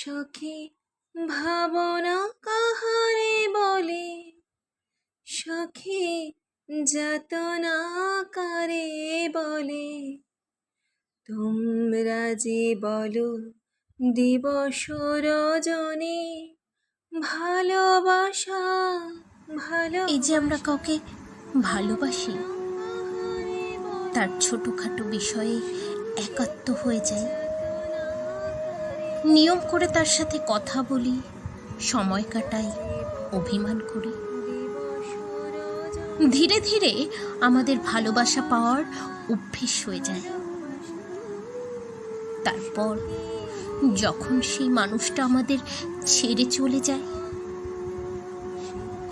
সখী ভাবনা কাহারে বলে, সখী যাতনা কারে বলে। তোমরা যে বলো দিবস রজনী, ভালোবাসা এই যে আমরা কাউকে ভালোবাসি, তার ছোটখাটো বিষয়ে একাত্ম হয়ে যায়, নিয়ম করে তার সাথে কথা বলি, সময় কাটাই, অভিমান করি। ধীরে ধীরে আমাদের ভালোবাসা পাওয়ার অভ্যেস হয়ে যায়। তারপর যখন সেই মানুষটা আমাদের ছেড়ে চলে যায়,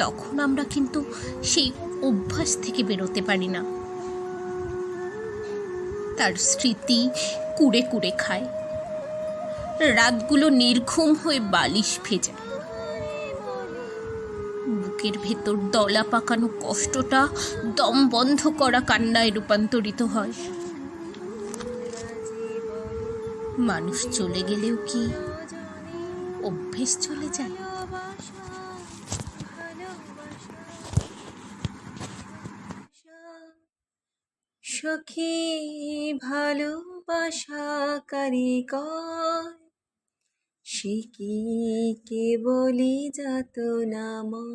তখন আমরা কিন্তু সেই অভ্যাস থেকে বেরোতে পারি না। তার স্মৃতি কুড়ে কুড়ে খায়, রাতগুলো নির্ঘুম হয়ে বালিশ ভেজায়। বুকের ভেতর দলা পাকানো কষ্টটা দম বন্ধ করা কান্নায় রূপান্তরিত হয়। মানুষ চলে গেলেও কি অভ্যেস চলে যায়? সখী ভালোবাসা কারিগর, সে কি কেবলই যাতনাময়।